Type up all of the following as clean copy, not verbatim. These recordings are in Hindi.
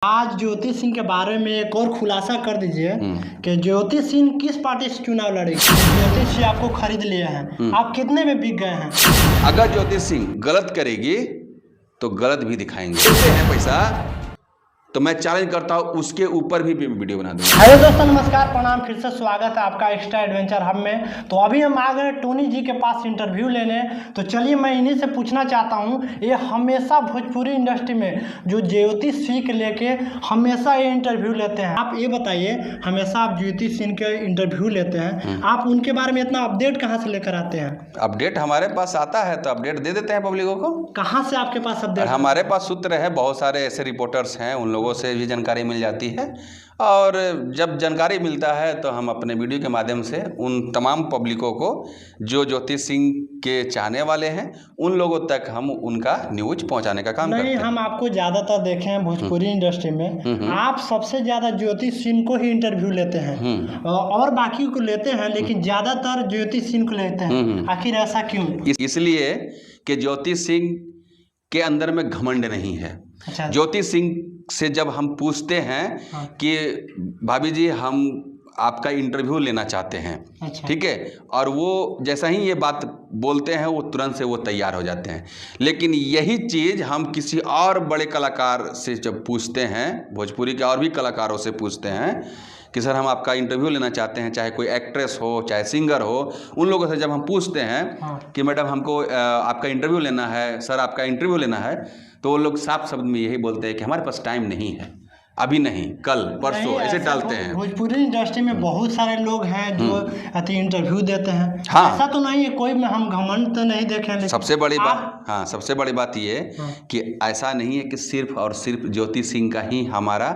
आज ज्योति सिंह के बारे में एक और खुलासा कर दीजिए कि ज्योति सिंह किस पार्टी से चुनाव लड़ेगी। ज्योति सिंह आपको खरीद लिए हैं, आप कितने में बिक गए हैं? अगर ज्योति सिंह गलत करेगी तो गलत भी दिखाएंगे। देते हैं पैसा तो मैं चैलेंज करता हूँ उसके ऊपर भी वीडियो बना दूंगा। हेलो दोस्तों, नमस्कार, प्रणाम। फिर से स्वागत है आपका एक्स्ट्रा एडवेंचर हब में। तो अभी हम आ गए टोनी जी के पास इंटरव्यू लेने। तो चलिए मैं इन्हीं से पूछना चाहता हूँ, ये हमेशा भोजपुरी इंडस्ट्री में जो ज्योति सिंह के लेके हमेशा ये इंटरव्यू लेते हैं। आप ये बताइए, हमेशा आप ज्योति सिंह के इंटरव्यू लेते हैं, आप उनके बारे में इतना अपडेट कहाँ से लेकर आते हैं? अपडेट हमारे पास आता है तो अपडेट दे देते हैं पब्लिकों को। कहाँ से आपके पास अपडेट? हमारे पास सूत्र है, बहुत सारे ऐसे रिपोर्टर्स हैं, उन लोगों से भी जानकारी मिल जाती है। और जब जानकारी मिलता है तो हम अपने वीडियो के माध्यम से उन तमाम पब्लिकों को जो ज्योति सिंह के चाहने वाले हैं उन लोगों तक हम उनका न्यूज पहुंचाने का काम करते हैं। हम आपको ज़्यादातर देखे हैं भोजपुरी इंडस्ट्री में, आप सबसे ज़्यादा ज्योति सिंह को ही इंटरव्यू लेते हैं और बाकी को लेते हैं, लेकिन ज़्यादातर ज्योति सिंह को लेते हैं। आखिर ऐसा क्यों? इसलिए कि ज्योति सिंह के अंदर में घमंड नहीं है। अच्छा। ज्योति सिंह से जब हम पूछते हैं कि भाभी जी हम आपका इंटरव्यू लेना चाहते हैं, अच्छा, ठीक है, और वो जैसा ही ये बात बोलते हैं वो तुरंत से वो तैयार हो जाते हैं। लेकिन यही चीज़ हम किसी और बड़े कलाकार से जब पूछते हैं, भोजपुरी के और भी कलाकारों से पूछते हैं कि सर हम आपका इंटरव्यू लेना चाहते हैं, चाहे कोई एक्ट्रेस हो चाहे सिंगर हो, उन लोगों से जब हम पूछते हैं कि मैडम हमको आपका इंटरव्यू लेना है, सर आपका इंटरव्यू लेना है, तो वो लोग साफ शब्द में यही बोलते हैं कि हमारे पास टाइम नहीं है, अभी नहीं, कल परसों, ऐसे डालते हैं। भोजपुरी इंडस्ट्री में बहुत सारे लोग हैं जो इंटरव्यू देते हैं। हाँ, ऐसा तो नहीं है कोई में हम घमंड तो नहीं देखे हैं। सबसे बड़ी बात, हाँ, सबसे बड़ी बात ये कि ऐसा नहीं है कि सिर्फ और सिर्फ ज्योति सिंह का ही हमारा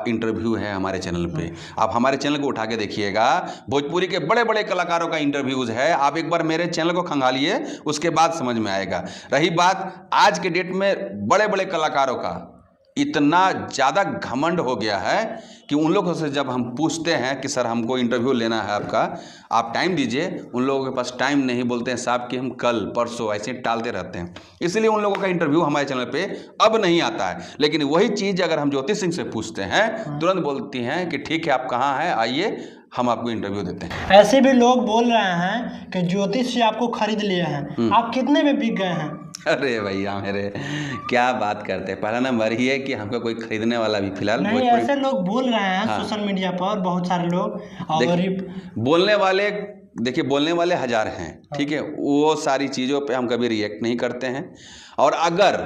इंटरव्यू है हमारे चैनल पे। आप हमारे चैनल को उठा के देखिएगा, भोजपुरी के बड़े बड़े कलाकारों का इंटरव्यूज है। आप एक बार मेरे चैनल को खंगालिए, उसके बाद समझ में आएगा। रही बात आज के डेट में बड़े बड़े कलाकारों का इतना ज़्यादा घमंड हो गया है कि उन लोगों से जब हम पूछते हैं कि सर हमको इंटरव्यू लेना है आपका, आप टाइम दीजिए, उन लोगों के पास टाइम नहीं, बोलते हैं साहब कि हम कल परसों, ऐसे टालते रहते हैं। इसलिए उन लोगों का इंटरव्यू हमारे चैनल पे अब नहीं आता है। लेकिन वही चीज़ अगर हम ज्योति सिंह से पूछते हैं, तुरंत बोलती हैं कि ठीक है आप कहाँ हैं, आइए हम आपको इंटरव्यू देते हैं। ऐसे भी लोग बोल रहे हैं कि ज्योति सिंह आपको खरीद लिए हैं, आप कितने में बिक गए हैं? अरे भैया मेरे, क्या बात करते हैं। पहला नंबर ही है कि हमको कोई खरीदने वाला भी फिलहाल नहीं, ऐसे लोग बोल रहे हैं। हाँ। सोशल मीडिया पर बहुत सारे लोग बोलने वाले, देखिए बोलने वाले हजार हैं, ठीक है, वो सारी चीज़ों पे हम कभी रिएक्ट नहीं करते हैं। और अगर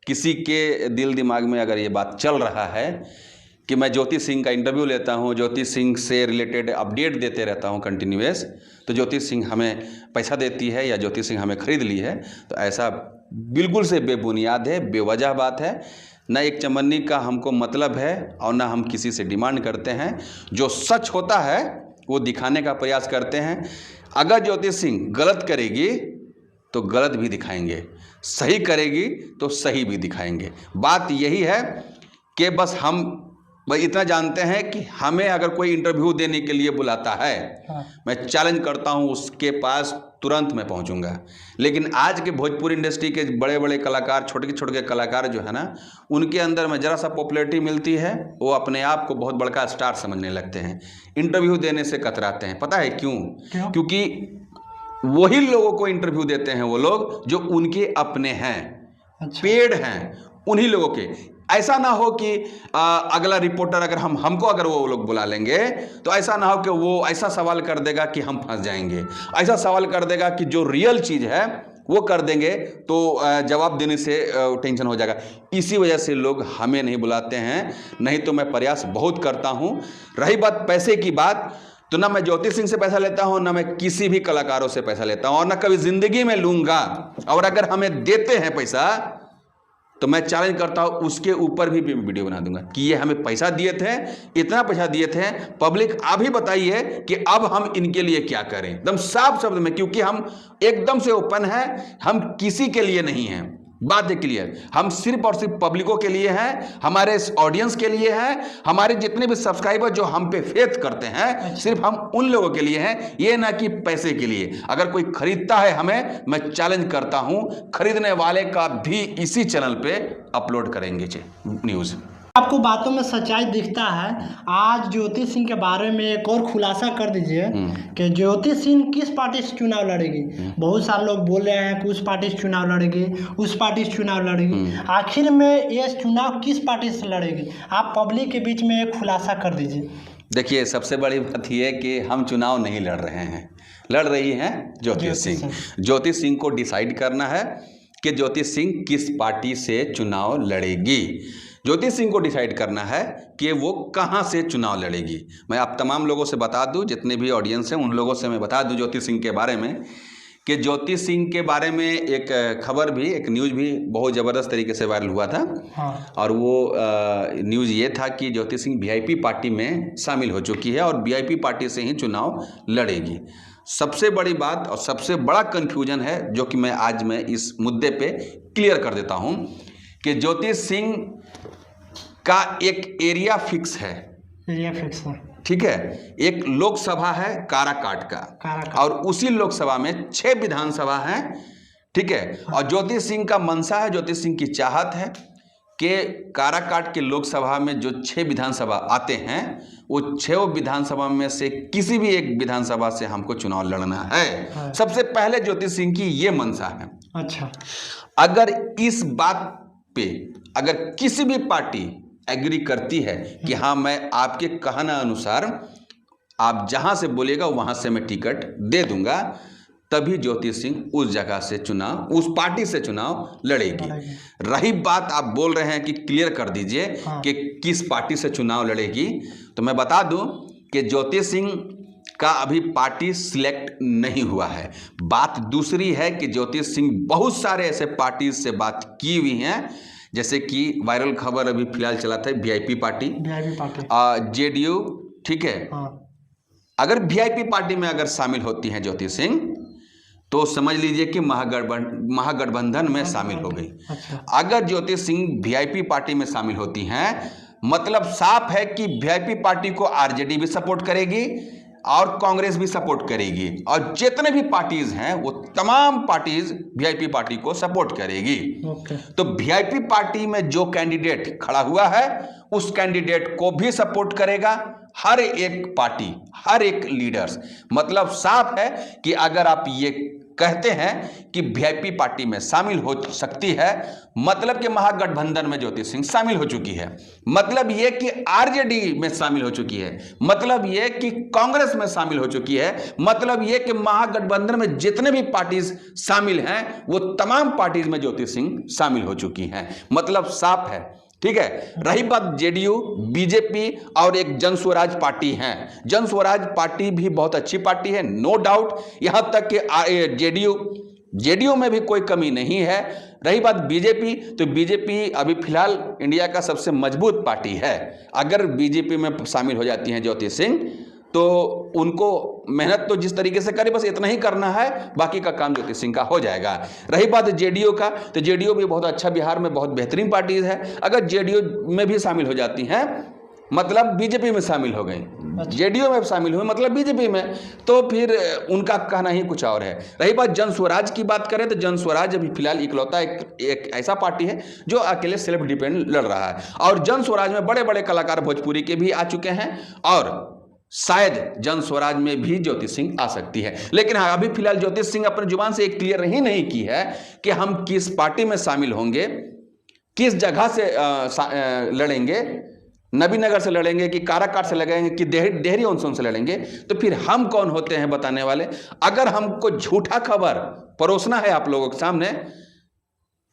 किसी के दिल दिमाग में अगर ये बात चल रहा है कि मैं ज्योति सिंह का इंटरव्यू लेता हूँ, ज्योति सिंह से रिलेटेड अपडेट देते रहता हूँ कंटिन्यूअस, तो ज्योति सिंह हमें पैसा देती है या ज्योति सिंह हमें खरीद ली है, तो ऐसा बिल्कुल से बेबुनियाद है, बेवजह बात है। ना एक चमन्नी का हमको मतलब है और ना हम किसी से डिमांड करते हैं। जो सच होता है वो दिखाने का प्रयास करते हैं। अगर ज्योति सिंह गलत करेगी तो गलत भी दिखाएंगे, सही करेगी तो सही भी दिखाएंगे। बात यही है कि बस हम भाई इतना जानते हैं कि हमें अगर कोई इंटरव्यू देने के लिए बुलाता है, मैं चैलेंज करता हूं उसके पास तुरंत मैं पहुंचूंगा। लेकिन आज के भोजपुरी इंडस्ट्री के बड़े बड़े कलाकार, छोटे छोटे कलाकार जो है ना, उनके अंदर में ज़रा सा पॉपुलैरिटी मिलती है, वो अपने आप को बहुत बड़का स्टार समझने लगते हैं, इंटरव्यू देने से कतराते हैं। पता है क्यों? क्योंकि वही लोगों को इंटरव्यू देते हैं वो लोग जो उनके अपने हैं। अच्छा। पेड़ हैं उन्हीं लोगों के। ऐसा ना हो कि अगला रिपोर्टर अगर हमको अगर वो लोग बुला लेंगे तो ऐसा ना हो कि वो ऐसा सवाल कर देगा कि हम फंस जाएंगे, ऐसा सवाल कर देगा कि जो रियल चीज़ है वो कर देंगे तो जवाब देने से टेंशन हो जाएगा। इसी वजह से लोग हमें नहीं बुलाते हैं, नहीं तो मैं प्रयास बहुत करता हूँ। रही बात पैसे की बात, तो ना मैं ज्योति सिंह से पैसा लेता हूँ, ना मैं किसी भी कलाकारों से पैसा लेता हूँ, और ना कभी जिंदगी में लूँगा। और अगर हमें देते हैं पैसा तो मैं चैलेंज करता हूँ उसके ऊपर भी वीडियो बना दूंगा कि ये हमें पैसा दिए थे, इतना पैसा दिए थे, पब्लिक आप ही बताइए कि अब हम इनके लिए क्या करें, एकदम साफ शब्द में। क्योंकि हम एकदम से ओपन हैं, हम किसी के लिए नहीं हैं, बात है क्लियर। हम सिर्फ और सिर्फ पब्लिकों के लिए हैं, हमारे ऑडियंस के लिए हैं, हमारे जितने भी सब्सक्राइबर जो हम पे फेथ करते हैं, सिर्फ हम उन लोगों के लिए हैं, ये ना कि पैसे के लिए। अगर कोई खरीदता है हमें, मैं चैलेंज करता हूं, खरीदने वाले का भी इसी चैनल पे अपलोड करेंगे न्यूज़। आपको बातों में सच्चाई दिखता है। आज ज्योति सिंह के बारे में एक और खुलासा कर दीजिए कि ज्योति सिंह किस पार्टी से चुनाव लड़ेगी। बहुत सारे लोग बोल रहे हैं कि उस पार्टी से चुनाव लड़ेगी, उस पार्टी से चुनाव लड़ेगी, आखिर में ये चुनाव किस पार्टी से लड़ेगी? आप पब्लिक के बीच में एक खुलासा कर दीजिए। देखिए, सबसे बड़ी बात यह है कि हम चुनाव नहीं लड़ रहे हैं, लड़ रही हैं ज्योति सिंह। ज्योति सिंह को डिसाइड करना है कि ज्योति सिंह किस पार्टी से चुनाव लड़ेगी। ज्योति सिंह को डिसाइड करना है कि वो कहाँ से चुनाव लड़ेगी। मैं आप तमाम लोगों से बता दूं, जितने भी ऑडियंस हैं उन लोगों से मैं बता दूं ज्योति सिंह के बारे में, कि ज्योति सिंह के बारे में एक खबर भी, एक न्यूज़ भी बहुत ज़बरदस्त तरीके से वायरल हुआ था। और वो न्यूज़ ये था कि ज्योति सिंह वीआईपी पार्टी में शामिल हो चुकी है और वीआईपी पार्टी से ही चुनाव लड़ेगी। सबसे बड़ी बात और सबसे बड़ा कन्फ्यूजन है जो कि मैं इस मुद्दे पे क्लियर कर देता हूँ कि ज्योति सिंह का एक एरिया फिक्स है। ठीक है, एक लोकसभा है काराकाट का, और उसी लोकसभा में 6 विधानसभा हैं। ठीक है, और ज्योति सिंह का मनसा है, ज्योति सिंह की चाहत है कि काराकाट के लोकसभा में जो 6 विधानसभा आते हैं वो 6 विधानसभा में से किसी भी एक विधानसभा से हमको चुनाव लड़ना है। सबसे पहले ज्योति सिंह की ये मनसा है। अच्छा, अगर इस बात पे अगर किसी भी पार्टी एग्री करती है कि हाँ, मैं आपके कहना अनुसार आप जहां से बोलेगा वहां से मैं टिकट दे दूंगा, तभी ज्योति सिंह उस जगह से चुनाव, उस पार्टी से चुनाव लड़ेगी। रही बात, आप बोल रहे हैं कि क्लियर कर दीजिए कि किस पार्टी से चुनाव लड़ेगी, तो मैं बता दूं कि ज्योति सिंह का अभी पार्टी सिलेक्ट नहीं हुआ है। बात दूसरी है कि ज्योति सिंह बहुत सारे ऐसे पार्टी से बात की हुई हैं, जैसे कि वायरल खबर अभी फिलहाल चला था वीआईपी पार्टी, जेडीयू। ठीक है, अगर वीआईपी पार्टी में अगर शामिल होती हैं ज्योति सिंह तो समझ लीजिए कि महागठबंधन में शामिल हो गई। अगर ज्योति सिंह वीआईपी पार्टी में शामिल होती हैं, मतलब साफ है कि वीआईपी पार्टी को आरजेडी भी सपोर्ट करेगी और कांग्रेस भी सपोर्ट करेगी, और जितने भी पार्टीज हैं वो तमाम पार्टीज वीआईपी पार्टी को सपोर्ट करेगी। तो वीआईपी पार्टी में जो कैंडिडेट खड़ा हुआ है उस कैंडिडेट को भी सपोर्ट करेगा हर एक पार्टी, हर एक लीडर्स। मतलब साफ है कि अगर आप ये कहते हैं कि वीआईपी पार्टी में शामिल हो सकती है, मतलब कि महागठबंधन में ज्योति सिंह शामिल हो चुकी है, मतलब ये कि आरजेडी में शामिल हो चुकी है, मतलब ये कि कांग्रेस में शामिल हो चुकी है, मतलब ये कि महागठबंधन में जितने भी पार्टीज शामिल हैं वो तमाम पार्टीज में ज्योति सिंह शामिल हो चुकी हैं। मतलब साफ है। ठीक है, रही बात जेडीयू, बीजेपी और एक जन स्वराज पार्टी है। जन स्वराज पार्टी भी बहुत अच्छी पार्टी है, नो डाउट। यहां तक कि जेडीयू में भी कोई कमी नहीं है। रही बात बीजेपी, तो बीजेपी अभी फिलहाल इंडिया का सबसे मजबूत पार्टी है। अगर बीजेपी में शामिल हो जाती हैं ज्योति सिंह तो उनको मेहनत तो जिस तरीके से करे बस इतना ही करना है, बाकी का काम ज्योति सिंह का हो जाएगा। रही बात जेडीयू का, तो जेडीयू भी बहुत अच्छा, बिहार में बहुत बेहतरीन पार्टी है। अगर जेडीयू में भी शामिल हो जाती हैं मतलब बीजेपी में शामिल हो गई, जेडीयू में शामिल हुए मतलब बीजेपी में, तो फिर उनका कहना ही कुछ और है। रही बात जन स्वराज की बात करें तो जन स्वराज अभी फिलहाल इकलौता एक ऐसा पार्टी है जो अकेले सेल्फ डिपेंड लड़ रहा है, और जन स्वराज में बड़े बड़े कलाकार भोजपुरी के भी आ चुके हैं, और शायद जन स्वराज में भी ज्योति सिंह आ सकती है। लेकिन हाँ, अभी फिलहाल ज्योति सिंह अपने जुबान से एक क्लियर ही नहीं की है कि हम किस पार्टी में शामिल होंगे, किस जगह से लड़ेंगे, नबीनगर से लड़ेंगे कि काराकाट से लड़ेंगे कि देहरी ऑनसोन से लड़ेंगे। तो फिर हम कौन होते हैं बताने वाले? अगर हमको झूठा खबर परोसना है आप लोगों के सामने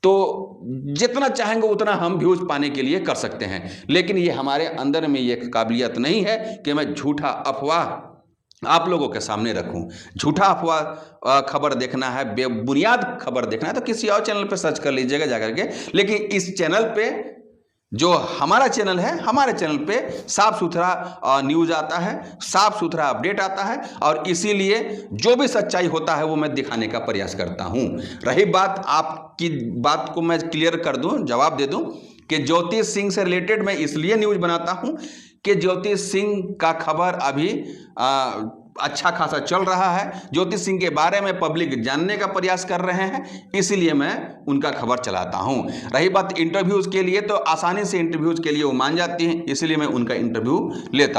तो जितना चाहेंगे उतना हम व्यूज पाने के लिए कर सकते हैं, लेकिन ये हमारे अंदर में ये काबिलियत नहीं है कि मैं झूठा अफवाह आप लोगों के सामने रखूं। झूठा अफवाह खबर देखना है, बेबुनियाद खबर देखना है तो किसी और चैनल पे सर्च कर लीजिएगा जाकर के। लेकिन इस चैनल पे जो हमारा चैनल है, हमारे चैनल पे साफ सुथरा न्यूज़ आता है, साफ सुथरा अपडेट आता है, और इसीलिए जो भी सच्चाई होता है वो मैं दिखाने का प्रयास करता हूँ। रही बात, आपकी बात को मैं क्लियर कर दूँ, जवाब दे दूँ कि ज्योति सिंह से रिलेटेड मैं इसलिए न्यूज़ बनाता हूँ कि ज्योति सिंह का खबर अभी अच्छा खासा चल रहा है। ज्योति सिंह के बारे में पब्लिक जानने का प्रयास कर रहे हैं, इसलिए मैं उनका खबर चलाता हूं। रही बात इंटरव्यूज़ के लिए, तो आसानी से इंटरव्यूज़ के लिए वो मान जाती हैं, इसलिए मैं उनका इंटरव्यू लेता हूं।